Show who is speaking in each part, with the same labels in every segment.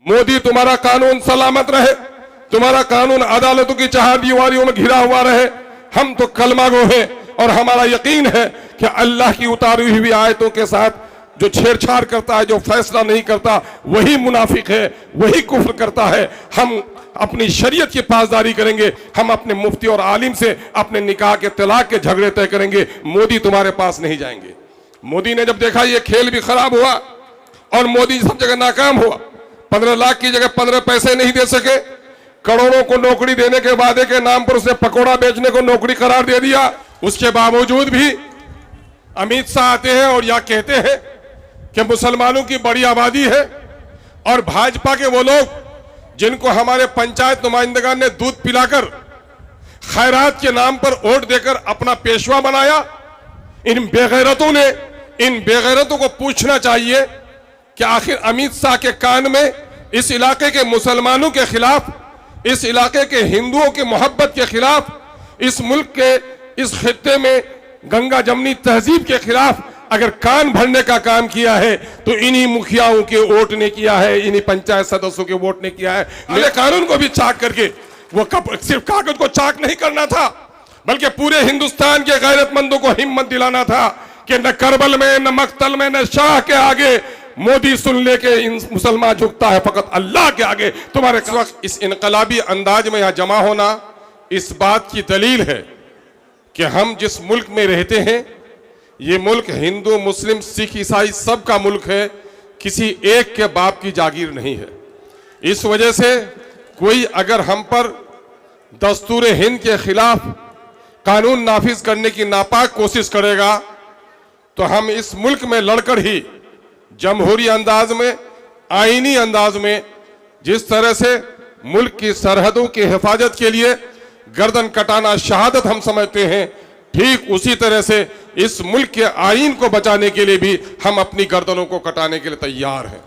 Speaker 1: मोदी तुम्हारा कानून सलामत रहे, तुम्हारा कानून अदालतों की चार दीवारियों में घिरा हुआ रहे। हम तो कलमागो हैं और हमारा यकीन है कि अल्लाह की उतारी हुई आयतों के साथ जो छेड़छाड़ करता है, जो फैसला नहीं करता, वही मुनाफिक है, वही कुफ्र करता है। हम अपनी शरीयत की पासदारी करेंगे, हम अपने मुफ्ती और आलिम से अपने निकाह के तलाक के झगड़े तय करेंगे। मोदी तुम्हारे पास नहीं जाएंगे। मोदी ने जब देखा ये खेल भी खराब हुआ और मोदी सब जगह नाकाम हुआ, 15 लाख की जगह 15 पैसे नहीं दे सके, करोड़ों को नौकरी देने के वादे के नाम पर उसने पकौड़ा बेचने को नौकरी करार दे दिया। उसके बावजूद भी अमित शाह आते हैं और यह कहते हैं कि मुसलमानों की बड़ी आबादी है और भाजपा के वो लोग जिनको हमारे पंचायत नुमाइंदगान ने दूध पिलाकर खैरात के नाम पर वोट देकर अपना पेशवा बनाया, इन बेगैरतों को पूछना चाहिए कि आखिर अमित शाह के कान में इस इलाके के मुसलमानों के खिलाफ, इस इलाके के हिंदुओं की मोहब्बत के खिलाफ, इस मुल्क के इस खित्ते में गंगा जमनी तहजीब के खिलाफ अगर कान भरने का काम किया है तो इन्हीं मुखियाओं के वोट ने किया है, इन्हीं पंचायत सदस्यों के वोट ने किया है। मेरे कानून को भी चाक करके वो सिर्फ कागज को चाक नहीं करना था, बल्कि पूरे हिंदुस्तान के गैरतमंदों को हिम्मत दिलाना था कि न करबल में, न मक्तल में, न शाह के आगे मोदी सुन ले के इन मुसलमान झुकता है, फकत अल्लाह के आगे। तुम्हारे वक्त इस इनकलाबी अंदाज में यहां जमा होना इस बात की दलील है कि हम जिस मुल्क में रहते हैं ये मुल्क हिंदू, मुस्लिम, सिख, ईसाई सब का मुल्क है, किसी एक के बाप की जागीर नहीं है। इस वजह से कोई अगर हम पर दस्तूर हिंद के खिलाफ कानून नाफिज करने की नापाक कोशिश करेगा तो हम इस मुल्क में लड़कर ही जमहूरी अंदाज में, आईनी अंदाज में, जिस तरह से मुल्क की सरहदों की हिफाजत के लिए गर्दन कटाना शहादत हम समझते हैं, ठीक उसी तरह से इस मुल्क के आईन को बचाने के लिए भी हम अपनी गर्दनों को कटाने के लिए तैयार हैं।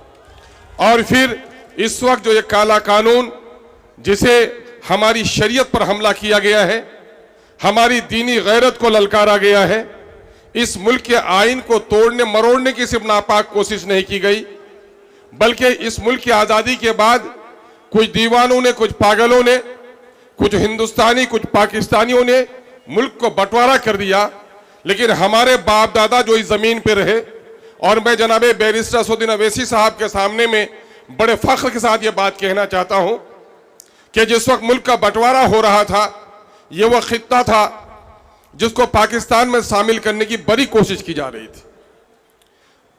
Speaker 1: और फिर इस वक्त जो ये काला कानून जिसे हमारी शरीयत पर हमला किया गया है, हमारी दीनी गैरत को ललकारा गया है, इस मुल्क के आईन को तोड़ने मरोड़ने की सिर्फ नापाक कोशिश नहीं की गई, बल्कि इस मुल्क की आज़ादी के बाद कुछ दीवानों ने, कुछ पागलों ने, कुछ हिंदुस्तानी, कुछ पाकिस्तानियों ने मुल्क को बंटवारा कर दिया। लेकिन हमारे बाप दादा जो इस जमीन पे रहे, और मैं जनाबे बैरिस्टर असदुद्दीन अवैसी साहब के सामने में बड़े फख्र के साथ ये बात कहना चाहता हूं कि जिस वक्त मुल्क का बंटवारा हो रहा था, ये वह खित्ता था जिसको पाकिस्तान में शामिल करने की बड़ी कोशिश की जा रही थी।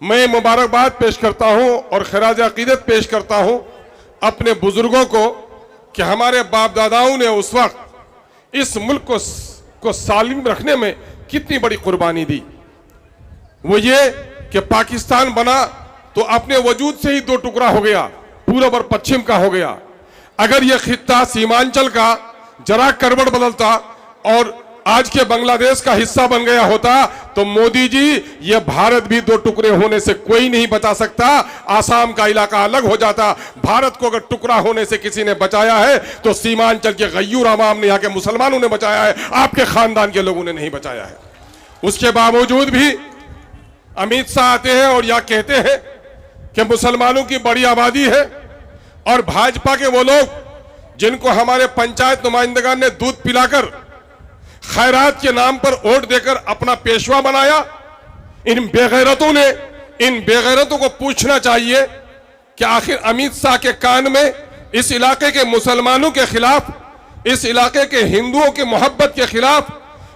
Speaker 1: मैं मुबारकबाद पेश करता हूं और खिराज अकीदत पेश करता हूं अपने बुजुर्गों को कि हमारे बाप दादाओं ने उस वक्त इस मुल्क को सालिम रखने में कितनी बड़ी कुर्बानी दी। वो ये कि पाकिस्तान बना तो अपने वजूद से ही दो टुकड़ा हो गया, पूरब और पश्चिम का हो गया। अगर ये खित्ता सीमांचल का जरा करवट बदलता और आज के बांग्लादेश का हिस्सा बन गया होता तो मोदी जी, ये भारत भी दो टुकड़े होने से कोई नहीं बचा सकता। आसाम का इलाका अलग हो जाता। भारत को अगर टुकड़ा होने से किसी ने बचाया है तो सीमांचल के गय्यूर अवाम ने, यहाँ के मुसलमानों ने बचाया है, आपके खानदान के लोगों ने नहीं बचाया है। उसके बावजूद भी अमित शाह आते हैं और यह कहते हैं कि मुसलमानों की बड़ी आबादी है और भाजपा के वो लोग जिनको हमारे पंचायत नुमाइंदगान ने दूध पिलाकर खैरात के नाम पर वोट देकर अपना पेशवा बनाया, इन बेगैरतों को पूछना चाहिए कि आखिर अमित शाह के कान में इस इलाके के मुसलमानों के खिलाफ, इस इलाके के हिंदुओं की मोहब्बत के खिलाफ,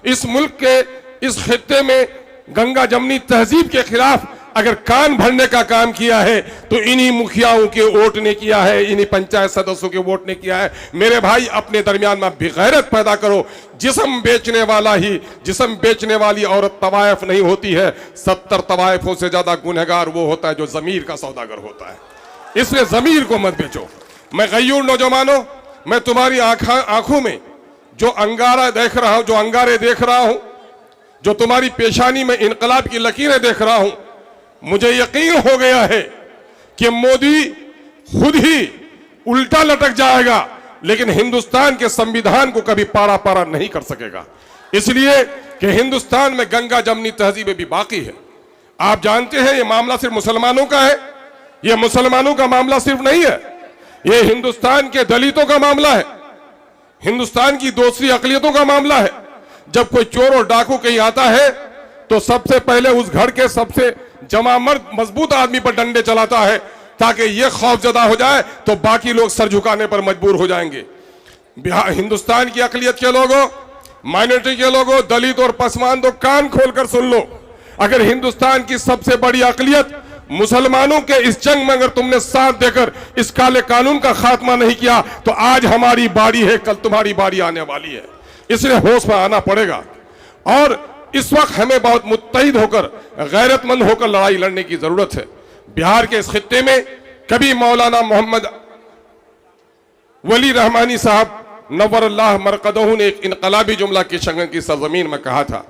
Speaker 1: इस मुल्क के इस खित्ते में गंगा जमनी तहजीब के खिलाफ अगर कान भरने का काम किया है तो इन्हीं मुखियाओं के वोट ने किया है, इन्हीं पंचायत सदस्यों के वोट ने किया है। मेरे भाई, अपने दरमियान में बेगैरत पैदा करो। जिस्म बेचने वाली औरत तवायफ नहीं होती है, 70 तवायफों से ज्यादा गुनहगार वो होता है जो जमीर का सौदागर होता है। इसलिए जमीर को मत बेचो। मैं गय्यूर नौजवानों, मैं तुम्हारी आंखों में जो अंगारा देख रहा हूं, जो अंगारे देख रहा हूं, जो तुम्हारी पेशानी में इनकलाब की लकीरें देख रहा हूं, मुझे यकीन हो गया है कि मोदी खुद ही उल्टा लटक जाएगा लेकिन हिंदुस्तान के संविधान को कभी पारा पारा नहीं कर सकेगा। इसलिए कि हिंदुस्तान में गंगा जमनी तहजीबें भी बाकी है। आप जानते हैं ये मामला सिर्फ मुसलमानों का है, ये मुसलमानों का मामला सिर्फ नहीं है, ये हिंदुस्तान के दलितों का मामला है, हिंदुस्तान की दूसरी अकलियतों का मामला है। जब कोई चोर और डाकू कहीं आता है तो सबसे पहले उस घर के सबसे जमा मर्द मजबूत आदमी पर डंडे चलाता है ताकि ये खौफजदा हो जाए तो बाकी लोग सर झुकाने पर मजबूर हो जाएंगे। बिहार हिंदुस्तान की अकलियत के लोगों, माइनॉरिटी के लोगों, दलित और पसमानदों, कान खोलकर सुन लो। अगर हिंदुस्तान की सबसे बड़ी अकलियत मुसलमानों के इस जंग में अगर तुमने साथ देकर इस काले कानून का खात्मा नहीं किया तो आज हमारी बारी है, कल तुम्हारी बारी आने वाली है। इसलिए होश में आना पड़ेगा और इस वक्त हमें बहुत मुत्तहिद होकर, गैरतमंद होकर लड़ाई लड़ने की जरूरत है। बिहार के इस खित्ते में कभी मौलाना मोहम्मद वली रहमानी साहब नव्वरल्लाह मरकदहू ने एक इनकलाबी जुमला किशनगंज की सरजमीन में कहा था।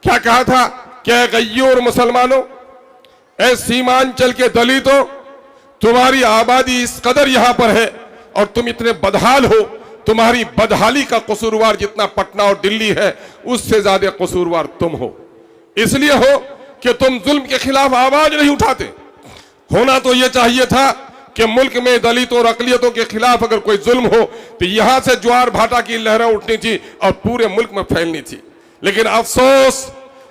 Speaker 1: क्या कहा था? क्या गय्योर मुसलमानों, ऐ सीमांचल के दलितों, तुम्हारी आबादी इस कदर यहां पर है और तुम इतने बदहाल हो, तुम्हारी बदहाली का कसूरवार जितना पटना और दिल्ली है उससे ज्यादा कसूरवार तुम हो। इसलिए हो कि तुम जुल्म के खिलाफ आवाज नहीं उठाते। होना तो यह चाहिए था कि मुल्क में दलितों और अकलियतों के खिलाफ अगर कोई जुल्म हो तो यहां से ज्वार भाटा की लहरें उठनी थी और पूरे मुल्क में फैलनी थी। लेकिन अफसोस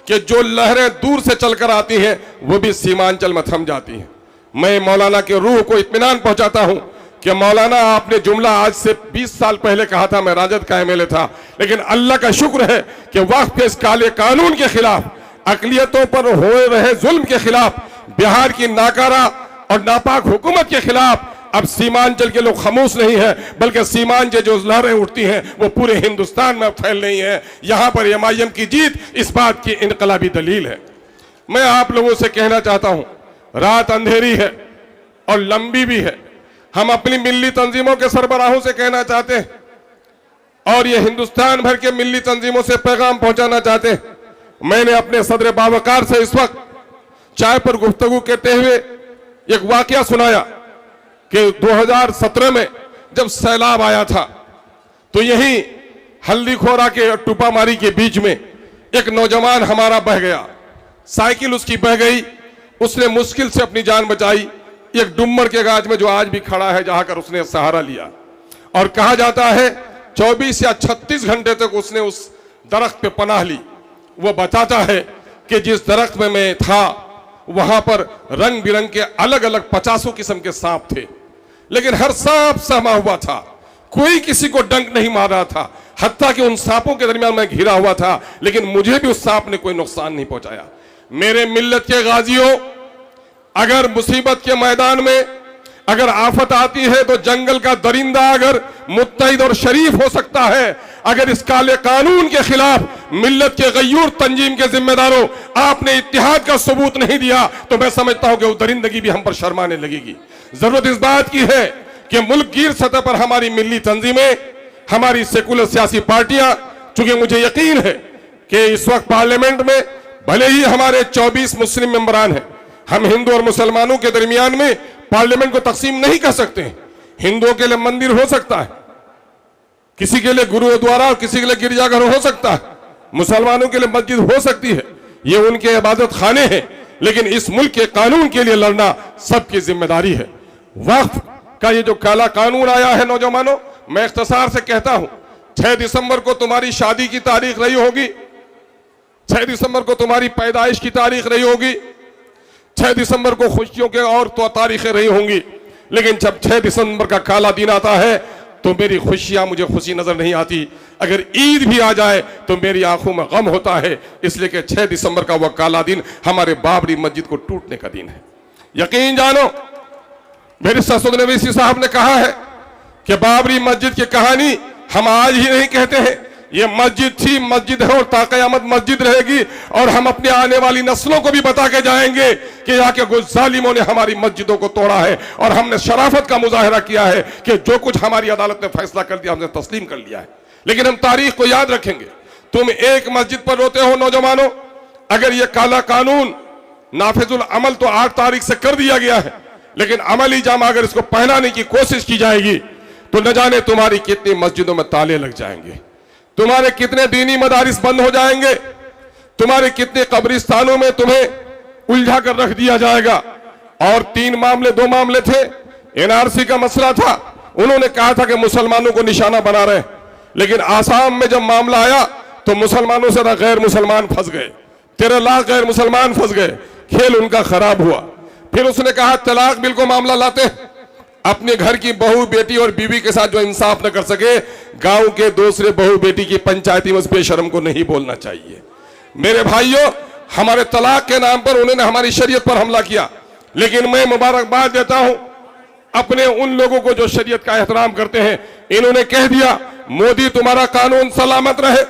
Speaker 1: कि जो लहरें दूर से चलकर आती हैं वो भी सीमांचल में थम जाती हैं। मैं मौलाना के रूह को इत्मीनान पहुंचाता हूं कि मौलाना, आपने जुमला आज से 20 साल पहले कहा था, मैं राजद का एमएलए था, लेकिन अल्लाह का शुक्र है कि वक्त के इस काले कानून के खिलाफ, अकलियतों पर हो रहे जुल्म के खिलाफ, बिहार की नाकारा और नापाक हुकूमत के खिलाफ अब सीमांचल के लोग खामोश नहीं है, बल्कि सीमांचल जो लहरें उठती हैं वो पूरे हिंदुस्तान में फैल रही हैं। यहां पर एमआईएम की जीत इस बात की इनकलाबी दलील है। मैं आप लोगों से कहना चाहता हूं, रात अंधेरी है और लंबी भी है। हम अपनी मिल्ली तंजीमों के सरबराहों से कहना चाहते हैं और ये हिंदुस्तान भर के मिल्ली तंजीमों से पैगाम पहुंचाना चाहते हैं। मैंने अपने सदर बावकार से इस वक्त चाय पर गुफ्तगू करते हुए एक वाकया सुनाया कि 2017 में जब सैलाब आया था तो यही हल्दीखोरा के टुपामारी के बीच में एक नौजवान हमारा बह गया, साइकिल उसकी बह गई, उसने मुश्किल से अपनी जान बचाई। एक डुम्मर के गाज में जो आज भी खड़ा है जहां कर उसने सहारा लिया और कहा जाता है 24 या 36 घंटे तक उसने उस दरख्त पे पनाह ली। वो बताता है कि जिस दरख्त में मैं था वहां पर रंग बिरंग के अलग अलग 50 किस्म के सांप थे, लेकिन हर सांप सहमा हुआ था, कोई किसी को डंक नहीं मार रहा था। हत्ता कि उन सांपों के दरमियान मैं घिरा हुआ था, लेकिन मुझे भी उस सांप ने कोई नुकसान नहीं पहुंचाया। मेरे मिल्लत के गाजियों, अगर मुसीबत के मैदान में अगर आफत आती है तो जंगल का दरिंदा अगर मुत्तहिद और शरीफ हो सकता है, अगर इस काले कानून के खिलाफ मिल्लत के गयूर तंजीम के जिम्मेदारों आपने इत्तिहाद का सबूत नहीं दिया तो मैं समझता हूं कि वो दरिंदगी भी हम पर शर्माने लगेगी। जरूरत इस बात की है कि मुल्क गिर सतह पर हमारी मिल्ली तंजीमें, हमारी सेकुलर सियासी पार्टियां, चूंकि मुझे यकीन है कि इस वक्त पार्लियामेंट में भले ही हमारे 24 मुस्लिम मेंबरान हैं, हम हिंदू और मुसलमानों के दरमियान में पार्लियामेंट को तकसीम नहीं कर सकते। हिंदुओं के लिए मंदिर हो सकता है, किसी के लिए गुरुद्वारा और किसी के लिए गिरजाघर हो सकता है, मुसलमानों के लिए मस्जिद हो सकती है, ये उनके इबादत खाने हैं, लेकिन इस मुल्क के कानून के लिए लड़ना सबकी जिम्मेदारी है। वक्फ का ये जो काला कानून आया है, नौजवानों, मैं इख्तिसार से कहता हूं, 6 दिसंबर को तुम्हारी शादी की तारीख रही होगी, 6 दिसंबर को तुम्हारी पैदाइश की तारीख रही होगी, 6 दिसंबर को खुशियों के और तो तारीखें रही होंगी, लेकिन जब 6 दिसंबर का काला दिन आता है तो मेरी खुशियां मुझे खुशी नजर नहीं आती। अगर ईद भी आ जाए तो मेरी आंखों में गम होता है, इसलिए कि 6 दिसंबर का वह काला दिन हमारे बाबरी मस्जिद को टूटने का दिन है। यकीन जानो, मेरे ससुर नवीसी साहब ने कहा है कि बाबरी मस्जिद की कहानी हम आज ही नहीं कहते हैं, ये मस्जिद थी, मस्जिद है और ताक़यामत मस्जिद रहेगी। और हम अपने आने वाली नस्लों को भी बता के जाएंगे कि यहाँ के कुछ जालिमों ने हमारी मस्जिदों को तोड़ा है और हमने शराफत का मुजाहरा किया है कि जो कुछ हमारी अदालत ने फैसला कर दिया हमने तस्लीम कर लिया है। लेकिन हम तारीख को याद रखेंगे। तुम एक मस्जिद पर रोते हो नौजवानों, अगर ये काला कानून नाफिजुल अमल तो 8 तारीख से कर दिया गया है, लेकिन अमली जामा अगर इसको पहनाने की कोशिश की जाएगी तो न जाने तुम्हारी कितनी मस्जिदों में ताले लग जाएंगे, तुम्हारे कितने दीनी मदारिस बंद हो जाएंगे, तुम्हारे कितने कब्रिस्तानों में तुम्हें उलझा कर रख दिया जाएगा। और 2 मामले थे, एनआरसी का मसला था, उन्होंने कहा था कि मुसलमानों को निशाना बना रहे, लेकिन आसाम में जब मामला आया तो मुसलमानों से गैर मुसलमान फंस गए, 13 लाख गैर मुसलमान फंस गए, खेल उनका खराब हुआ। फिर उसने कहा तलाक बिल को मामला लाते हैं, अपने घर की बहू बेटी और बीवी के साथ जो इंसाफ न कर सके, गांव के दूसरे बहू बेटी की पंचायती में उस बेशर्म को नहीं बोलना चाहिए। मेरे भाइयों, हमारे तलाक के नाम पर उन्होंने हमारी शरीयत पर हमला किया, लेकिन मैं मुबारकबाद देता हूं अपने उन लोगों को जो शरीयत का एहतराम करते हैं। इन्होंने कह दिया मोदी तुम्हारा कानून सलामत रहे,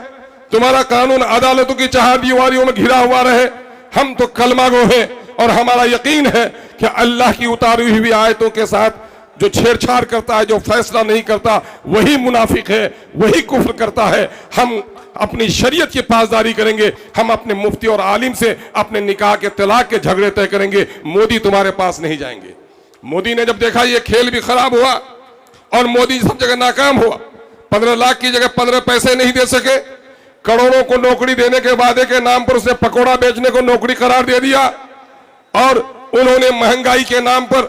Speaker 1: तुम्हारा कानून अदालतों की चारदीवारियों में घिरा हुआ रहे। हम तो कलमागो हैं और हमारा यकीन है कि अल्लाह की उतारी हुई आयतों के साथ जो छेड़छाड़ करता है, जो फैसला नहीं करता, वही मुनाफिक है, वही कुफ्र करता है। हम अपनी शरीयत की पासदारी करेंगे, हम अपने मुफ्ती और आलिम से अपने निकाह के तलाक के झगड़े तय करेंगे, मोदी तुम्हारे पास नहीं जाएंगे। मोदी ने जब देखा ये खेल भी खराब हुआ और मोदी सब जगह नाकाम हुआ, 15 लाख की जगह 15 पैसे नहीं दे सके, करोड़ों को नौकरी देने के वादे के नाम पर उसने पकौड़ा बेचने को नौकरी करार दे दिया। और उन्होंने महंगाई के नाम पर,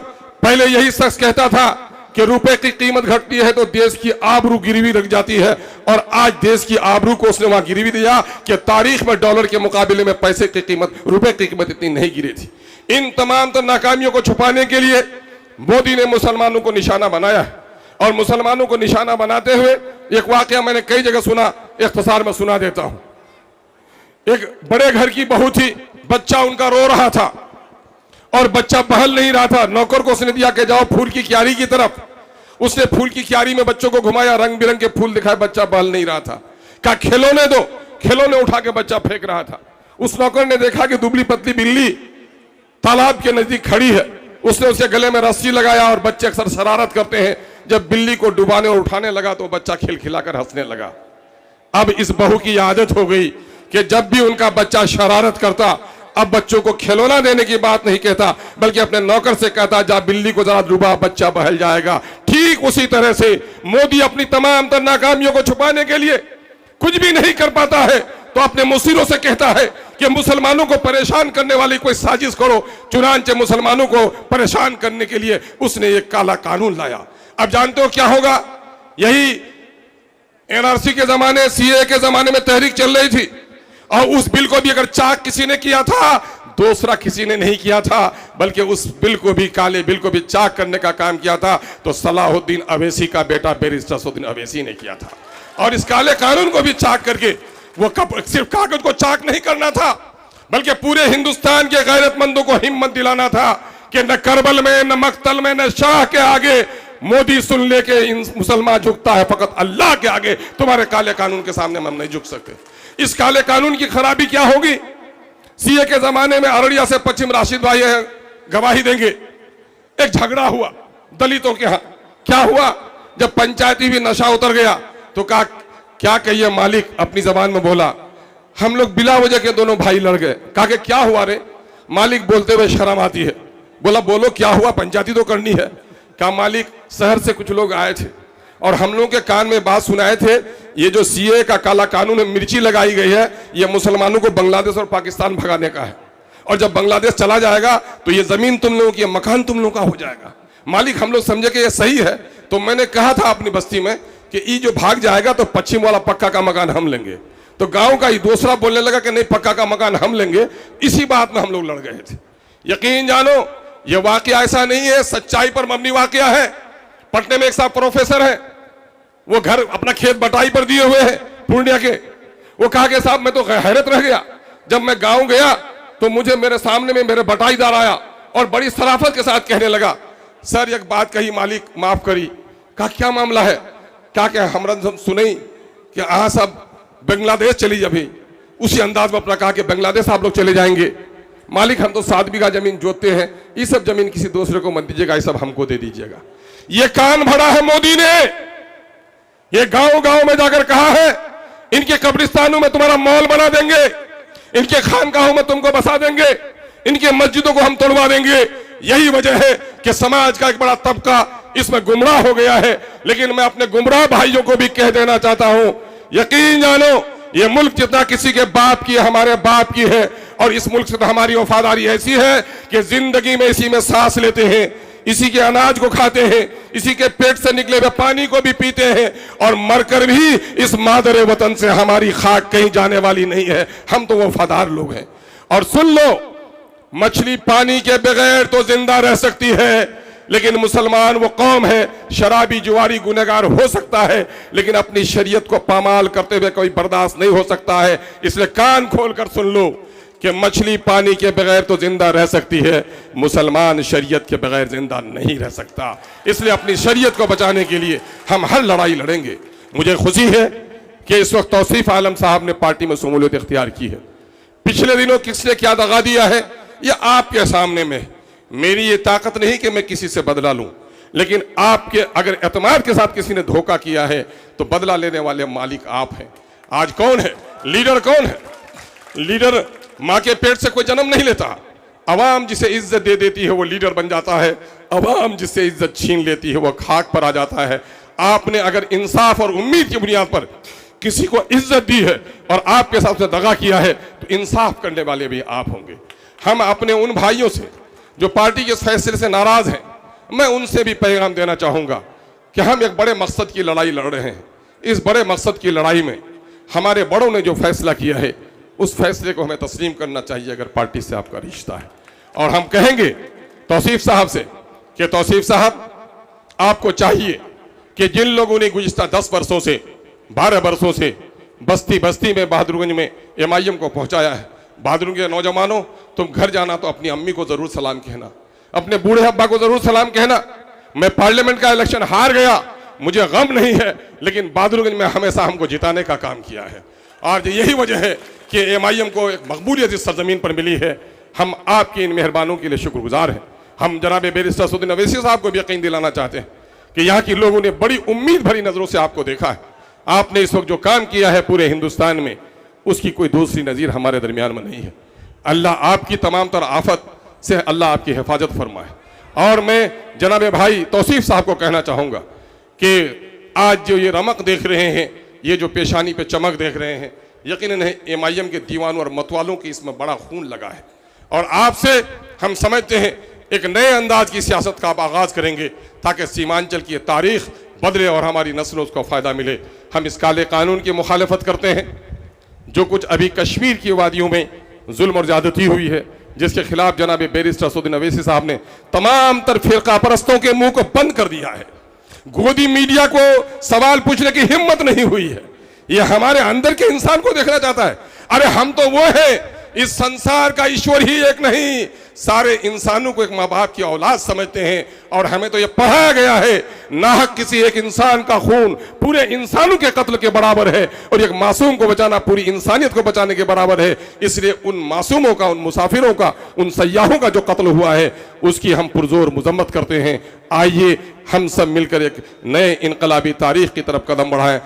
Speaker 1: पहले यही शख्स कहता था कि रुपए की कीमत घटती है तो देश की आबरू गिरवी रख जाती है, और आज देश की आबरू को उसने वहां गिरवी दिया कि तारीख में डॉलर के मुकाबले में पैसे की कीमत, रुपए की कीमत इतनी नहीं गिरी थी। इन तमाम नाकामियों को छुपाने के लिए मोदी ने मुसलमानों को निशाना बनाया है, और मुसलमानों को निशाना बनाते हुए एक वाकया मैंने कई जगह सुना, इख्तिसार में सुना देता हूं। एक बड़े घर की बहू थी, बच्चा उनका रो रहा था और बच्चा बहल नहीं रहा था। नौकर को उसने दिया कि जाओ फूल की क्यारी की तरफ। उसने फूल की क्यारी में बच्चों को घुमाया, रंग बिरंगे फूल दिखाए, बच्चा बहल नहीं रहा था। कहा खिलौने दो, खिलौने उठा के बच्चा फेंक रहा था। उस नौकर ने देखा कि दुबली पतली बिल्ली तालाब के नजदीक खड़ी है, उसने उसके गले में रस्सी लगाया, और बच्चे अक्सर शरारत करते हैं, जब बिल्ली को डुबाने और उठाने लगा तो बच्चा खिलखिलाकर हंसने लगा। अब इस बहू की आदत हो गई कि जब भी उनका बच्चा शरारत करता, अब बच्चों को खिलौना देने की बात नहीं कहता, बल्कि अपने नौकर से कहता जा बिल्ली को जरा डुबा, बच्चा बहल जाएगा। ठीक उसी तरह से मोदी अपनी तमाम तर नाकामियों को छुपाने के लिए कुछ भी नहीं कर पाता है तो अपने मुसीरों से कहता है कि मुसलमानों को परेशान करने वाली कोई साजिश करो। चुनांचे मुसलमानों को परेशान करने के लिए उसने एक काला कानून लाया। अब जानते हो क्या होगा? यही एनआरसी के जमाने, सीए के जमाने में तहरीक चल रही थी, और उस बिल को भी अगर चाक किसी ने किया था, दूसरा किसी ने नहीं किया था, बल्कि उस बिल को भी, काले बिल को भी चाक करने का काम किया था तो सलाहुद्दीन अवैसी का बेटा बैरिस्टर असदुद्दीन अवैसी ने किया था। और इस काले कानून को भी चाक करके, वो सिर्फ कागज को चाक नहीं करना था, बल्कि पूरे हिंदुस्तान के गैरतमंदों को हिम्मत दिलाना था कि न करबल में, न मक्तल में, न शाह के आगे मोदी सुन ले के मुसलमान झुकता है, फकत अल्लाह के आगे तुम्हारे काले कानून के सामने हम नहीं झुक सकते। इस काले कानून की खराबी क्या होगी? सीए के जमाने में अररिया से पश्चिम राशिद भाई गवाही देंगे, एक झगड़ा हुआ दलितों के यहाँ। क्या हुआ? जब पंचायती भी नशा उतर गया तो कहा क्या कहिए मालिक, अपनी जबान में बोला, हम लोग बिला वजह के दोनों भाई लड़ गए। कहा कि क्या हुआ रे? मालिक बोलते हुए शर्म आती है, बोला बोलो क्या हुआ, पंचायती तो करनी है। कहा मालिक, शहर से कुछ लोग आए थे और हम लोगों के कान में बात सुनाए थे, ये जो सीए का काला कानून है, मिर्ची लगाई गई है, ये मुसलमानों को बांग्लादेश और पाकिस्तान भगाने का है, और जब बांग्लादेश चला जाएगा तो ये जमीन तुम लोगों की, मकान तुम लोगों का हो जाएगा। मालिक हम लोग समझे कि ये सही है, तो मैंने कहा था अपनी बस्ती में कि ये जो भाग जाएगा तो पश्चिम वाला पक्का का मकान हम लेंगे। तो गांव का ही दूसरा बोलने लगा कि नहीं, पक्का का मकान हम लेंगे। इसी बात में हम लोग लड़ गए थे। यकीन जानो ये वाकया ऐसा नहीं है, सच्चाई पर मबनी वाकया है। पटने में एक साहब प्रोफेसर है, वो घर अपना खेत बटाई पर दिए हुए हैं पूर्णिया के। वो कहा कि साहब मैं तो हैरत रह गया, जब मैं गांव गया तो मुझे मेरे सामने में मेरे बटाईदार आया और बड़ी शराफत के साथ कहने लगा, सर एक बात कही मालिक माफ करी। कहा क्या मामला है? क्या क्या हमरा सुनई कि आप सब बांग्लादेश चली अभी। उसी अंदाज में अपना कहा कि बांग्लादेश आप लोग चले जाएंगे। मालिक हम तो 7 बीघा जमीन जोतते हैं, ये सब जमीन किसी दूसरे को मत दीजिएगा, ये सब हमको दे दीजिएगा। ये कान भरा है मोदी ने, ये गांव गांव में जाकर कहा है इनके कब्रिस्तानों में तुम्हारा मॉल बना देंगे, इनके खानकाहों में तुमको बसा देंगे, इनके मस्जिदों को हम तोड़वा देंगे। यही वजह है कि समाज का एक बड़ा तबका इसमें गुमराह हो गया है। लेकिन मैं अपने गुमराह भाइयों को भी कह देना चाहता हूं, यकीन जानो ये मुल्क जितना किसी के बाप की है, हमारे बाप की है, और इस मुल्क से तो हमारी वफादारी ऐसी है कि जिंदगी में इसी में सांस लेते हैं। इसी के अनाज को खाते हैं, इसी के पेट से निकले हुए पानी को भी पीते हैं, और मरकर भी इस मादर वतन से हमारी खाक कहीं जाने वाली नहीं है। हम तो वफादार लोग हैं। और सुन लो, मछली पानी के बगैर तो जिंदा रह सकती है, लेकिन मुसलमान वो कौम है, शराबी जुआरी गुनहगार हो सकता है, लेकिन अपनी शरीयत को पामाल करते हुए कोई बर्दाश्त नहीं हो सकता है। इसलिए कान खोलकर सुन लो कि मछली पानी के बगैर तो जिंदा रह सकती है, मुसलमान शरीयत के बगैर जिंदा नहीं रह सकता। इसलिए अपनी शरीयत को बचाने के लिए हम हर लड़ाई लड़ेंगे। मुझे खुशी है कि इस वक्त तौसीफ आलम साहब ने पार्टी में शमूलियत इख्तियार की है। पिछले दिनों किसने क्या दगा दिया है ये आपके सामने में। मेरी ये ताकत नहीं कि मैं किसी से बदला लूं, लेकिन आपके अगर एतमाद के साथ किसी ने धोखा किया है तो बदला लेने वाले मालिक आप हैं। आज कौन है लीडर? कौन है लीडर? माँ के पेट से कोई जन्म नहीं लेता। अवाम जिसे इज्जत दे देती है वो लीडर बन जाता है, अवाम जिससे इज्जत छीन लेती है वो खाक पर आ जाता है। आपने अगर इंसाफ और उम्मीद की बुनियाद पर किसी को इज्जत दी है और आपके साथ दगा किया है तो इंसाफ करने वाले भी आप होंगे। हम अपने उन भाइयों से जो पार्टी के फैसले से नाराज हैं, मैं उनसे भी पैगाम देना चाहूँगा कि हम एक बड़े मकसद की लड़ाई लड़ रहे हैं। इस बड़े मकसद की लड़ाई में हमारे बड़ों ने जो फैसला किया है उस फैसले को हमें तस्लीम करना चाहिए अगर पार्टी से आपका रिश्ता है। और हम कहेंगे तौसीफ साहब से कि तौसीफ साहब, आपको चाहिए कि जिन लोगों ने गुज़िश्ता 10 वर्षों से 12 वर्षों से बस्ती बस्ती में बहादुरगंज में MIM को पहुंचाया है, बहादुर के नौजवानों, तुम घर जाना तो अपनी अम्मी को जरूर सलाम कहना, अपने बूढ़े अब्बा को जरूर सलाम कहना। मैं पार्लियामेंट का इलेक्शन हार गया, मुझे गम नहीं है, लेकिन बहादुरगंज में हमेशा हमको जिताने का काम किया है। और यही वजह है कि MIM को एक मकबूलियत इस सरजमीन पर मिली है। हम आपकी इन मेहरबानों के लिए शुक्रगुजार हैं। हम जनाब बैरिस्टर असदुद्दीन अवैसी साहब को भी यकीन दिलाना चाहते हैं कि यहाँ के लोगों ने बड़ी उम्मीद भरी नजरों से आपको देखा है। आपने इस वक्त जो काम किया है पूरे हिंदुस्तान में, उसकी कोई दूसरी नज़ीर हमारे दरमियान में नहीं है। अल्लाह आपकी तमाम तर आफत से अल्लाह आपकी हिफाजत फरमाए। और मैं जनाब भाई तौसीफ साहब को कहना चाहूँगा कि आज जो ये रमक देख रहे हैं, ये जो पेशानी पे चमक देख रहे हैं, यकीनन MIM के दीवानों और मतवालों की इसमें बड़ा खून लगा है। और आपसे हम समझते हैं एक नए अंदाज की सियासत का आप आगाज़ करेंगे ताकि सीमांचल की तारीख बदले और हमारी नस्लों को फ़ायदा मिले। हम इस काले कानून की मुखालफत करते हैं जो कुछ अभी कश्मीर की वादियों में जुल्म और ज़्यादती हुई है, जिसके खिलाफ जनाब बैरिस्टर असदुद्दीन अवैसी साहब ने तमाम तर फिरका परस्तों के मुंह को बंद कर दिया है। गोदी मीडिया को सवाल पूछने की हिम्मत नहीं हुई है। ये हमारे अंदर के इंसान को देखना चाहता है। अरे हम तो वो है, इस संसार का ईश्वर ही एक नहीं, सारे इंसानों को एक माँ बाप की औलाद समझते हैं। और हमें तो ये पढ़ाया गया है नाहक किसी एक इंसान का खून पूरे इंसानों के कत्ल के बराबर है, और एक मासूम को बचाना पूरी इंसानियत को बचाने के बराबर है। इसलिए उन मासूमों का, उन मुसाफिरों का, उन सयाहों का जो कत्ल हुआ है उसकी हम पुरजोर मजम्मत करते हैं। आइए हम सब मिलकर एक नए इनकलाबी तारीख की तरफ कदम बढ़ाएं